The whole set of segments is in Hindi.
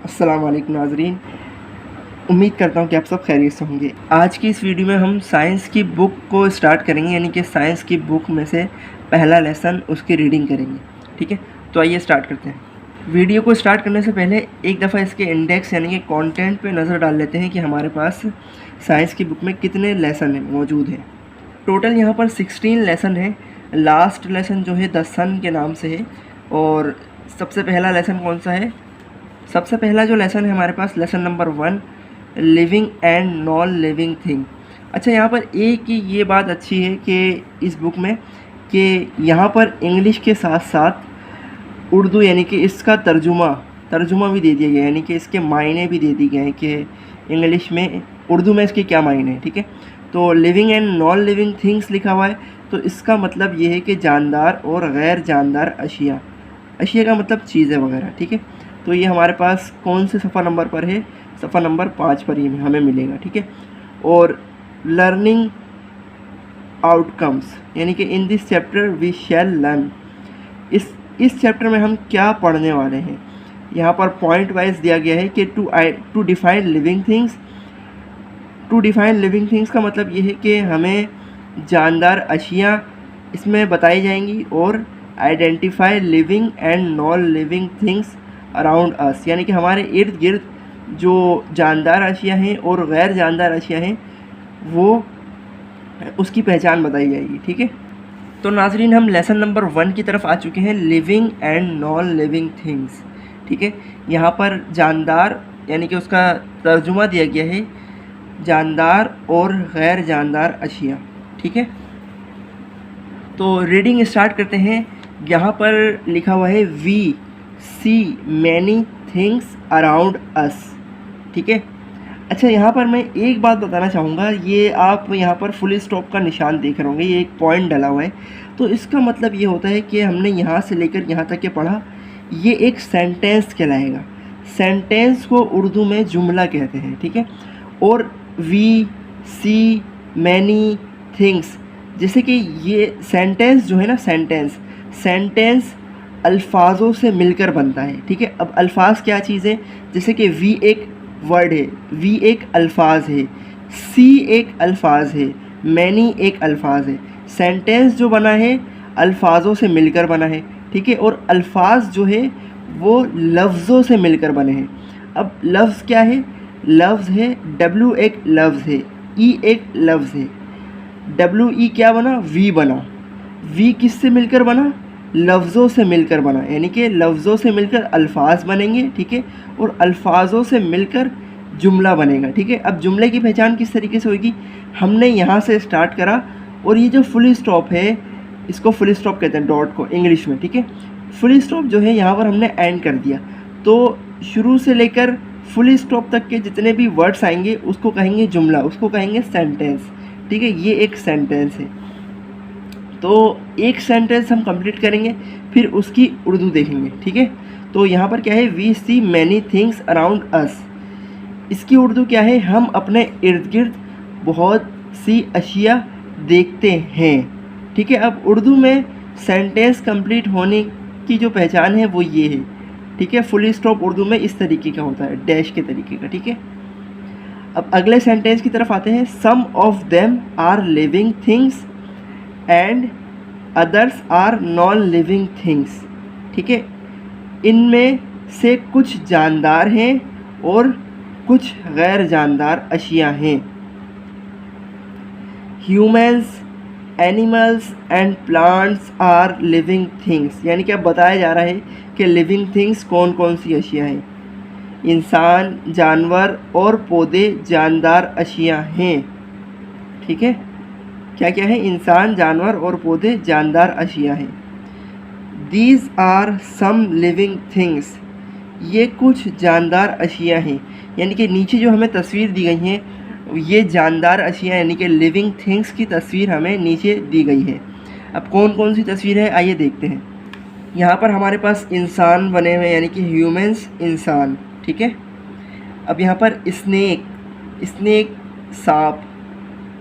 अस्सलाम वालेकुम नाज़रीन, उम्मीद करता हूँ कि आप सब खैरियत से होंगे। आज की इस वीडियो में हम साइंस की बुक को स्टार्ट करेंगे, यानी कि साइंस की बुक में से पहला लेसन उसकी रीडिंग करेंगे। ठीक है, तो आइए स्टार्ट करते हैं। वीडियो को स्टार्ट करने से पहले एक दफ़ा इसके इंडेक्स यानी कि कंटेंट पे नज़र डाल लेते हैं कि हमारे पास साइंस की बुक में कितने लेसन मौजूद हैं। टोटल यहाँ पर 16 लेसन है। लास्ट लेसन जो है द सन के नाम से है। और सबसे पहला लेसन कौन सा है? सबसे पहला जो लेसन है हमारे पास lesson number 1, living and non living thing. अच्छा, यहाँ पर एक ही ये बात अच्छी है कि इस बुक में कि यहाँ पर इंग्लिश के साथ साथ उर्दू यानी कि इसका तर्जुमा भी दे दिया गया है, यानी कि इसके मायने भी दे दिए गए हैं कि इंग्लिश में उर्दू में इसके क्या मायने हैं। ठीक है, तो living and non living things लिखा हुआ है, तो इसका मतलब ये है कि जानदार और गैर जानदार अशिया का मतलब चीज़ें वगैरह। ठीक है, तो ये हमारे पास कौन से सफ़ा नंबर पर है? सफ़ा नंबर 5 पर ये हमें मिलेगा। ठीक है, और लर्निंग आउटकम्स यानी कि in this chapter we shall learn, इस चैप्टर में हम क्या पढ़ने वाले हैं। यहाँ पर पॉइंट वाइज दिया गया है कि to define living things. To define living things का मतलब ये है कि हमें जानदार अशिया इसमें बताई जाएंगी और identify living and non living things around अस, यानी कि हमारे इर्द गिर्द जो जानदार अशिया हैं और गैर जानदार अशिया हैं वो उसकी पहचान बताई जाएगी। ठीक है, तो नाजरीन हम लेसन नंबर 1 की तरफ आ चुके हैं, living and non living things. ठीक है, यहाँ पर जानदार यानी कि उसका तर्जुमा दिया गया है जानदार और गैर जानदार अशिया। ठीक है, तो रीडिंग स्टार्ट करते हैं। यहाँ पर लिखा हुआ है we see many things around us. ठीक है, अच्छा यहाँ पर मैं एक बात बताना चाहूँगा, ये आप यहाँ पर फुल स्टॉप का निशान देख रहे होंगे, ये एक पॉइंट डला हुआ है, तो इसका मतलब ये होता है कि हमने यहाँ से लेकर यहाँ तक के पढ़ा, ये एक सेंटेंस कहलाएगा। सेंटेंस को उर्दू में जुमला कहते हैं। ठीक है, और वी सी मैनी थिंग्स, जैसे कि ये सेंटेंस जो है ना, सेंटेंस अल्फाजों से मिलकर बनता है। ठीक है, अब अल्फाज क्या चीज़ है? जैसे कि वी एक वर्ड है, वी एक अल्फाज है, सी एक अल्फाज है, मैनी एक अल्फाज है। सेंटेंस जो बना है अल्फाजों से मिलकर बना है। ठीक है, और अल्फाज जो है वो लफ्ज़ों से मिलकर बने हैं। अब लफ्ज़ क्या है? लफ्ज़ है, डब्ल्यू एक लफ्ज़ है, ई एक लफ्ज़ है। डब्ल्यू ई क्या बना? वी बना। वी किससे मिलकर बना? लफ्ज़ों से मिलकर बना, यानी कि लफ्ज़ों से मिलकर अल्फाज बनेंगे। ठीक है, और अल्फाजों से मिलकर जुमला बनेगा। ठीक है, अब जुमले की पहचान किस तरीके से होगी? हमने यहाँ से स्टार्ट करा और ये जो फुल स्टॉप है इसको फुल स्टॉप कहते हैं, डॉट को इंग्लिश में। ठीक है, फुल स्टॉप जो है यहाँ पर हमने एंड कर दिया, तो शुरू से लेकर फुल स्टॉप तक के जितने भी वर्ड्स आएंगे उसको कहेंगे जुमला, उसको कहेंगे सेंटेंस। ठीक है, ये एक सेंटेंस है। तो एक सेंटेंस हम कंप्लीट करेंगे, फिर उसकी उर्दू देखेंगे। ठीक है, तो यहाँ पर क्या है? We see many things around us. इसकी उर्दू क्या है? हम अपने इर्द गिर्द बहुत सी अशिया देखते हैं। ठीक है, अब उर्दू में सेंटेंस कंप्लीट होने की जो पहचान है वो ये है। ठीक है, फुल स्टॉप उर्दू में इस तरीके का होता है, डैश के तरीके का। ठीक है, अब अगले सेंटेंस की तरफ आते हैं। Some of them are living things and others are non living things. ठीक है, इनमें से कुछ जानदार हैं और कुछ गैर जानदार अशिया हैं। Humans, animals and plants are living things, यानी कि अब बताया जा रहा है कि लिविंग थिंग्स कौन कौन सी अशिया हैं। इंसान, जानवर और पौधे जानदार अशिया हैं। ठीक है, क्या क्या है? इंसान, जानवर और पौधे जानदार अशिया हैं। These are some living things, ये कुछ जानदार अशिया हैं, यानी कि नीचे जो हमें तस्वीर दी गई हैं ये जानदार अशिया यानी कि लिविंग थिंग्स की तस्वीर हमें नीचे दी गई है। अब कौन कौन सी तस्वीर है आइए देखते हैं। यहाँ पर हमारे पास इंसान बने हुए यानी कि ह्यूमंस, इंसान। ठीक है, अब यहाँ पर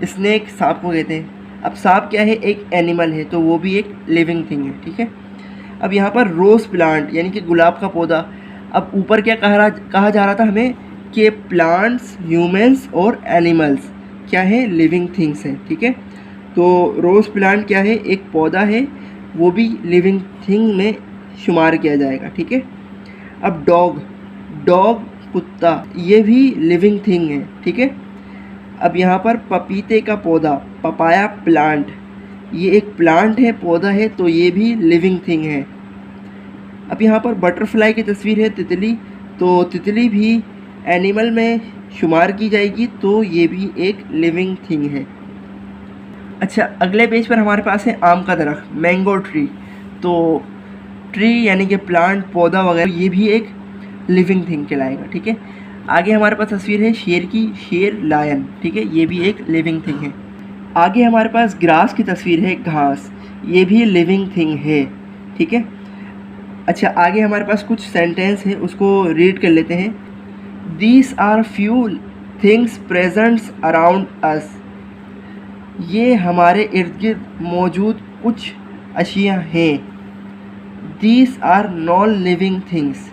स्नेक सांप को कहते हैं। अब सांप क्या है? एक एनिमल है, तो वो भी एक लिविंग थिंग है। ठीक है, अब यहाँ पर रोज़ प्लांट यानी कि गुलाब का पौधा। अब ऊपर क्या कहा जा रहा था हमें कि प्लांट्स, ह्यूमंस और एनिमल्स क्या है, लिविंग थिंग्स हैं, ठीक है। तो रोज़ प्लांट क्या है, एक पौधा है, वो भी लिविंग थिंग में शुमार किया जाएगा, ठीक है। अब डॉग कुत्ता, ये भी लिविंग थिंग है, ठीक है। अब यहाँ पर पपीते का पौधा, पपाया प्लांट, ये एक प्लांट है, पौधा है, तो ये भी लिविंग थिंग है। अब यहाँ पर बटरफ्लाई की तस्वीर है, तितली, तो तितली भी एनिमल में शुमार की जाएगी, तो ये भी एक लिविंग थिंग है। अच्छा, अगले पेज पर हमारे पास है आम का दरख्त, मैंगो ट्री। तो ट्री यानी कि प्लांट, पौधा वगैरह, ये भी एक लिविंग थिंग कहलाएगा, ठीक है। आगे हमारे पास तस्वीर है शेर की, शेर, लायन, ठीक है, ये भी एक लिविंग थिंग है। आगे हमारे पास ग्रास की तस्वीर है, घास, ये भी लिविंग थिंग है, ठीक है। अच्छा, आगे हमारे पास कुछ सेंटेंस है, उसको रीड कर लेते हैं। These are few things presents around us, ये हमारे इर्द गिर्द मौजूद कुछ अशिया हैं। These are non living things,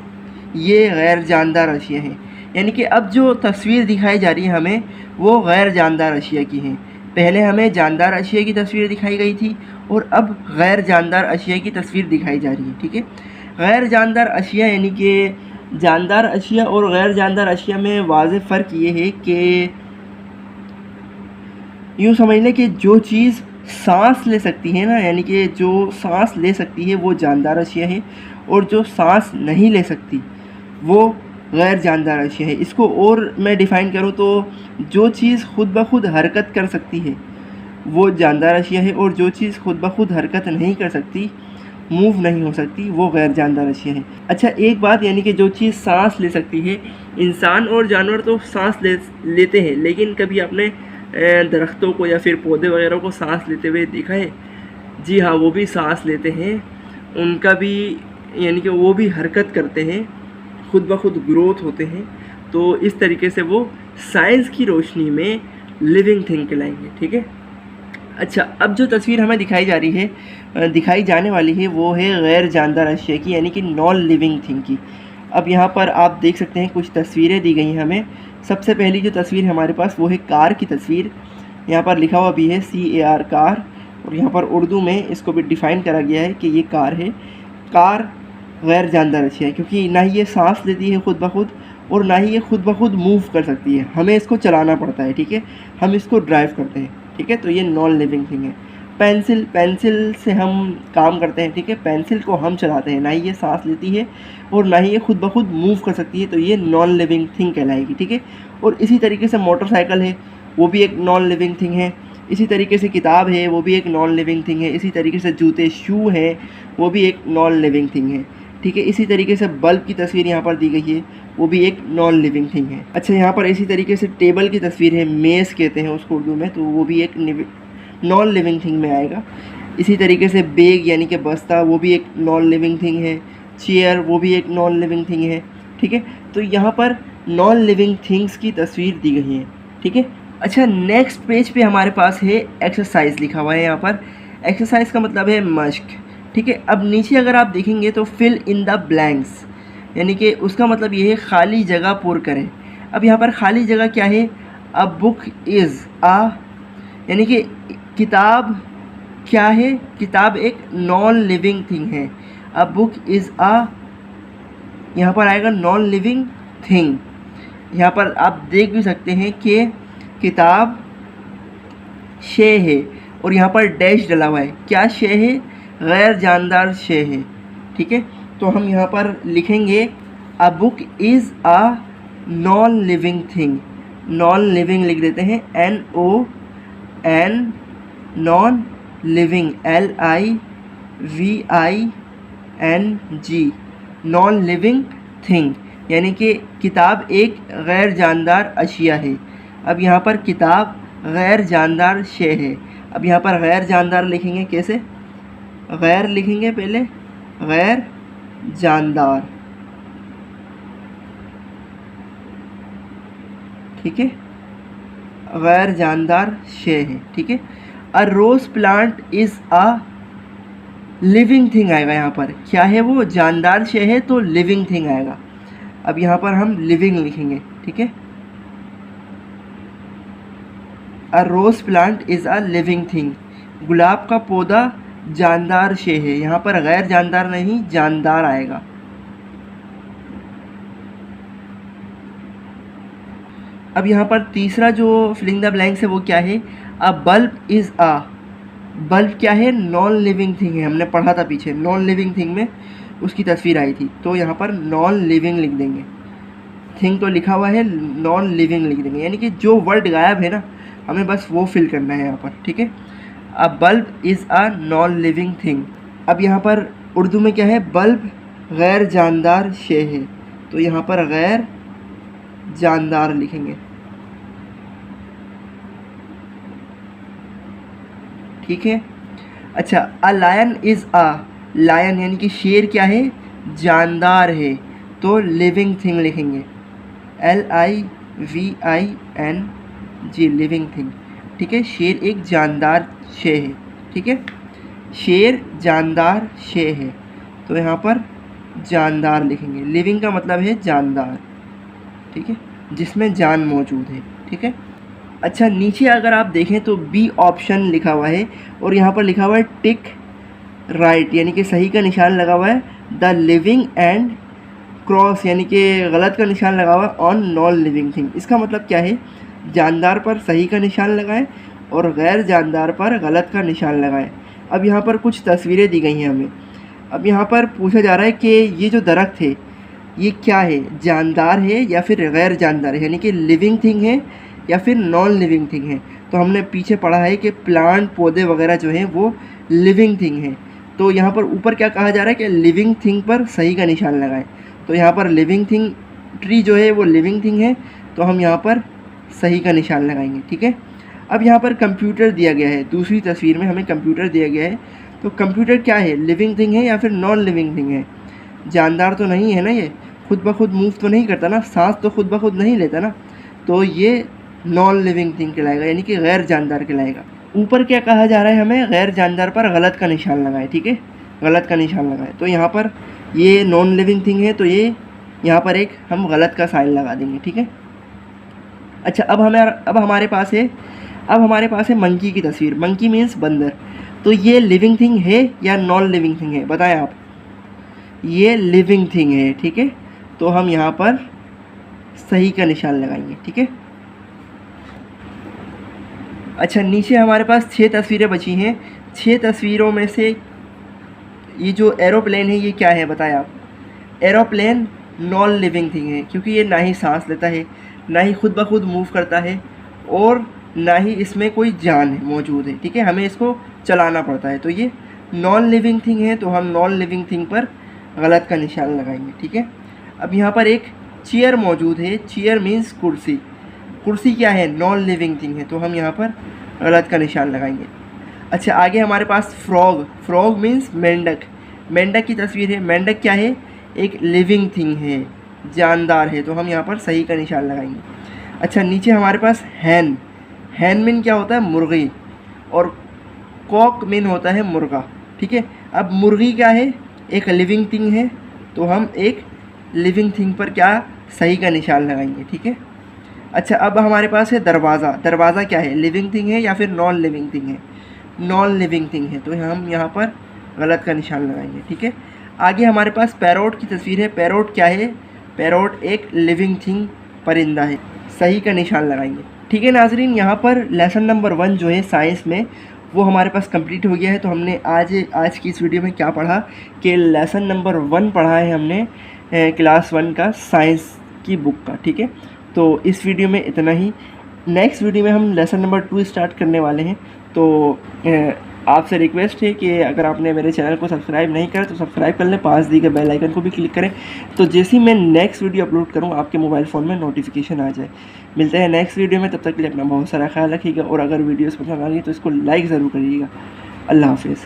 ये गैर जानदार अशिया हैं। यानी कि अब जो तस्वीर दिखाई जा रही है हमें, वो गैर जानदार अशिया की हैं। पहले हमें जानदार अशिया की तस्वीर दिखाई गई थी और अब गैर जानदार अशिया की तस्वीर दिखाई जा रही है, ठीक है। गैर जानदार अशिया यानी कि जानदार अशिया और गैर जानदार अशिया में वाज़ेह फ़र्क ये है कि यूँ समझ लें कि जो चीज़ सांस ले सकती है ना, यानी कि जो सांस ले सकती है वो जानदार अशिया है, और जो सांस नहीं ले सकती वो गैर जानदार अशिया है। इसको और मैं डिफ़ाइन करूँ तो जो चीज़ खुद ब खुद हरकत कर सकती है वो जानदार अशिया है, और जो चीज़ खुद ब खुद हरकत नहीं कर सकती, मूव नहीं हो सकती, वो गैर जानदार अशिया है। अच्छा, एक बात, यानी कि जो चीज़ सांस ले सकती है, इंसान और जानवर तो सांस लेते हैं, लेकिन कभी अपने दरख्तों को या फिर पौधे वगैरह को सांस लेते हुए देखा है? जी हाँ, वो भी सांस लेते हैं, उनका भी यानी कि वो भी हरकत करते हैं, खुद ब खुद ग्रोथ होते हैं। तो इस तरीके से वो साइंस की रोशनी में लिविंग थिंग कहलाएंगे, ठीक है। अच्छा, अब जो तस्वीर हमें दिखाई जाने वाली है वो है गैर जानदार अशिया की, यानी कि नॉन लिविंग थिंग की। अब यहाँ पर आप देख सकते हैं कुछ तस्वीरें दी गई हैं हमें। सबसे पहली जो तस्वीर हमारे पास वो है कार की तस्वीर। यहाँ पर लिखा हुआ भी है CAR, कार, और यहाँ पर उर्दू में इसको भी डिफ़ाइन करा गया है कि ये कार है। कार गैर जानदार अशिया है क्योंकि ना ही ये सांस लेती है खुद ब खुद, और ना ही ये खुद ब खुद मूव कर सकती है, हमें इसको चलाना पड़ता है, ठीक है, हम इसको ड्राइव करते हैं, ठीक है। तो ये नॉन लिविंग थिंग है। पेंसिल से हम काम करते हैं, ठीक है, पेंसिल को हम चलाते हैं, ना ही ये सांस लेती है और ना ही ये खुद ब खुद मूव कर सकती है, तो ये नॉन लिविंग थिंग कहलाएगी, ठीक है। और इसी तरीके से मोटरसाइकिल है, वो भी एक नॉन लिविंग थिंग है। इसी तरीके से किताब है, वो भी एक नॉन लिविंग थिंग है। इसी तरीके से जूते, शू हैं, वो भी एक नॉन लिविंग थिंग है, ठीक है। इसी तरीके से बल्ब की तस्वीर यहाँ पर दी गई है, वो भी एक नॉन लिविंग थिंग है। अच्छा, यहाँ पर इसी तरीके से टेबल की तस्वीर है, मेज़ कहते हैं उसको उर्दू में, तो वो भी एक नॉन लिविंग थिंग में आएगा। इसी तरीके से बैग यानी कि बस्ता, वो भी एक नॉन लिविंग थिंग है। चेयर, वो भी एक नॉन लिविंग थिंग है, ठीक है। तो यहाँ पर नॉन लिविंग थिंग्स की तस्वीर दी गई है, ठीक है। अच्छा, नेक्स्ट पेज पे हमारे पास है एक्सरसाइज लिखा हुआ है। यहाँ पर एक्सरसाइज का मतलब है मश्क, ठीक है। अब नीचे अगर आप देखेंगे तो फिल इन द ब्लैंक्स, यानी कि उसका मतलब ये है खाली जगह पूर करें। अब यहाँ पर खाली जगह क्या है? अ बुक इज़ आ, यानी कि किताब क्या है? किताब एक नॉन लिविंग थिंग है। अ बुक इज़ आ, यहाँ पर आएगा नॉन लिविंग थिंग। यहाँ पर आप देख भी सकते हैं कि किताब शे है और यहाँ पर डैश डला हुआ है। क्या शे है? गैर जानदार शे है, ठीक है। तो हम यहाँ पर लिखेंगे a book is a non living thing. Non living लिख देते हैं, NON, non living, LIVING, non living thing, यानी कि किताब एक गैर जानदार अशिया है। अब यहाँ पर किताब गैर जानदार शे है। अब यहाँ पर गैर जानदार लिखेंगे कैसे? गैर लिखेंगे पहले, गैर जानदार, ठीक है, गैर जानदार शे है, ठीक है। A rose plant is a living thing आएगा। यहाँ पर क्या है? वो जानदार शे है तो लिविंग थिंग आएगा। अब यहाँ पर हम लिविंग लिखेंगे, ठीक है। A rose plant is a living thing, गुलाब का पौधा जानदार शे है। यहाँ पर गैर जानदार नहीं, जानदार आएगा। अब यहाँ पर तीसरा जो फिलिंग द ब्लैंक्स है वो क्या है, अ बल्ब इज़ अ, बल्ब क्या है, नॉन लिविंग थिंग है। हमने पढ़ा था पीछे, नॉन लिविंग थिंग में उसकी तस्वीर आई थी, तो यहाँ पर नॉन लिविंग लिख देंगे। थिंग तो लिखा हुआ है, नॉन लिविंग लिख देंगे, यानी कि जो वर्ड गायब है ना, हमें बस वो फिल करना है यहाँ पर, ठीक है। अ bulb is a non living thing. अब यहाँ पर उर्दू में क्या है, बल्ब गैर जानदार शे है, तो यहाँ पर गैर जानदार लिखेंगे, ठीक है। अच्छा, a lion is a, lion यानी कि शेर क्या है, जानदार है, तो लिविंग थिंग लिखेंगे, LIVING, लिविंग थिंग, ठीक है। शेर एक जानदार शे है, ठीक है। शेर जानदार शे है, तो यहाँ पर जानदार लिखेंगे। लिविंग का मतलब है जानदार, ठीक है, जिसमें जान मौजूद है, ठीक है। अच्छा, नीचे अगर आप देखें तो बी ऑप्शन लिखा हुआ है और यहाँ पर लिखा हुआ है टिक राइट, यानी कि सही का निशान लगा हुआ है। द लिविंग एंड क्रॉस यानी कि गलत का निशान लगा हुआ है ऑन नॉन लिविंग थिंग। इसका मतलब क्या है, जानदार पर सही का निशान लगाएं और गैर जानदार पर गलत का निशान लगाएं। अब यहाँ पर कुछ तस्वीरें दी गई हैं हमें। अब यहाँ पर पूछा जा रहा है कि ये जो दरख्त है ये क्या है, जानदार है या फिर गैर जानदार है, यानी कि लिविंग थिंग है या फिर नॉन लिविंग थिंग है। तो हमने पीछे पढ़ा है कि प्लांट पौधे वगैरह जो हैं वो लिविंग थिंग है, तो यहाँ पर ऊपर क्या कहा जा रहा है कि लिविंग थिंग पर सही का निशान लगाएं। तो यहाँ पर लिविंग थिंग, ट्री जो है वो लिविंग थिंग है, तो हम यहाँ पर सही का निशान लगाएंगे, ठीक है। अब यहाँ पर कंप्यूटर दिया गया है, दूसरी तस्वीर में हमें कंप्यूटर दिया गया है, तो कंप्यूटर क्या है, लिविंग थिंग है या फिर नॉन लिविंग थिंग है। जानदार तो नहीं है ना, ये खुद ब खुद मूव तो नहीं करता ना, सांस तो खुद ब खुद नहीं लेता ना, तो ये नॉन लिविंग थिंग कहलाएगा, यानी कि गैर जानदार कहलाएगा। ऊपर क्या कहा जा रहा है हमें, गैर जानदार पर गलत का निशान लगाएं, ठीक है, गलत का निशान लगाएं। तो यहाँ पर ये नॉन लिविंग थिंग है, तो ये यहाँ पर एक हम गलत का साइन लगा देंगे, ठीक है। अच्छा, अब हमारे पास है मंकी की तस्वीर। मंकी मीन्स बंदर, तो ये लिविंग थिंग है या नॉन लिविंग थिंग है, बताएं आप। ये लिविंग थिंग है, ठीक है, तो हम यहाँ पर सही का निशान लगाएंगे, ठीक है। अच्छा, नीचे हमारे पास 6 तस्वीरें बची हैं। 6 तस्वीरों में से ये जो एरोप्लेन है ये क्या है, बताएं आप। एरोप्लेन नॉन लिविंग थिंग है, क्योंकि ये ना ही सांस लेता है, ना ही खुद ब खुद मूव करता है, और ना ही इसमें कोई जान है मौजूद है, ठीक है, हमें इसको चलाना पड़ता है, तो ये नॉन लिविंग थिंग है, तो हम नॉन लिविंग थिंग पर गलत का निशान लगाएंगे, ठीक है। अब यहाँ पर एक चेयर मौजूद है, चेयर मीन्स कुर्सी, कुर्सी क्या है, नॉन लिविंग थिंग है, तो हम यहाँ पर गलत का निशान लगाएंगे। अच्छा, आगे हमारे पास फ्रॉग, फ्रॉग मीन्स मेंढक, मेंढक की तस्वीर है। मेंढक क्या है, एक लिविंग थिंग है, जानदार है, तो हम यहाँ पर सही का निशान लगाएंगे। अच्छा, नीचे हमारे पास हैन, हैन मीन क्या होता है, मुर्गी, और कॉक मीन होता है मुर्गा, ठीक है। अब मुर्गी क्या है, एक लिविंग थिंग है, तो हम एक लिविंग थिंग पर क्या सही का निशान लगाएंगे, ठीक है। अच्छा, अब हमारे पास है दरवाज़ा, दरवाज़ा क्या है, लिविंग थिंग है या फिर नॉन लिविंग थिंग है, नॉन लिविंग थिंग है, तो हम यहाँ पर गलत का निशान लगाएंगे, ठीक है। आगे हमारे पास पैरोट की तस्वीर है। पैरोट क्या है, पैरोट एक लिविंग थिंग परिंदा है, सही का निशान लगाएंगे, ठीक है। नाजरीन, यहाँ पर लेसन नंबर 1 जो है साइंस में वो हमारे पास कंप्लीट हो गया है। तो हमने आज की इस वीडियो में क्या पढ़ा कि लेसन नंबर 1 पढ़ा है हमने क्लास 1 का साइंस की बुक का, ठीक है। तो इस वीडियो में इतना ही। नेक्स्ट वीडियो में हम लेसन नंबर 2 स्टार्ट करने वाले हैं। तो आपसे रिक्वेस्ट है कि अगर आपने मेरे चैनल को सब्सक्राइब नहीं करा तो सब्सक्राइब कर लें, पास दी गए बेल आइकन को भी क्लिक करें, तो जैसे ही मैं नेक्स्ट वीडियो अपलोड करूँ आपके मोबाइल फ़ोन में नोटिफिकेशन आ जाए। मिलते हैं नेक्स्ट वीडियो में, तब तक के लिए अपना बहुत सारा ख्याल रखिएगा, और अगर वीडियोस पसंद आ रही है तो इसको लाइक ज़रूर करिएगा। अल्लाह हाफिज़।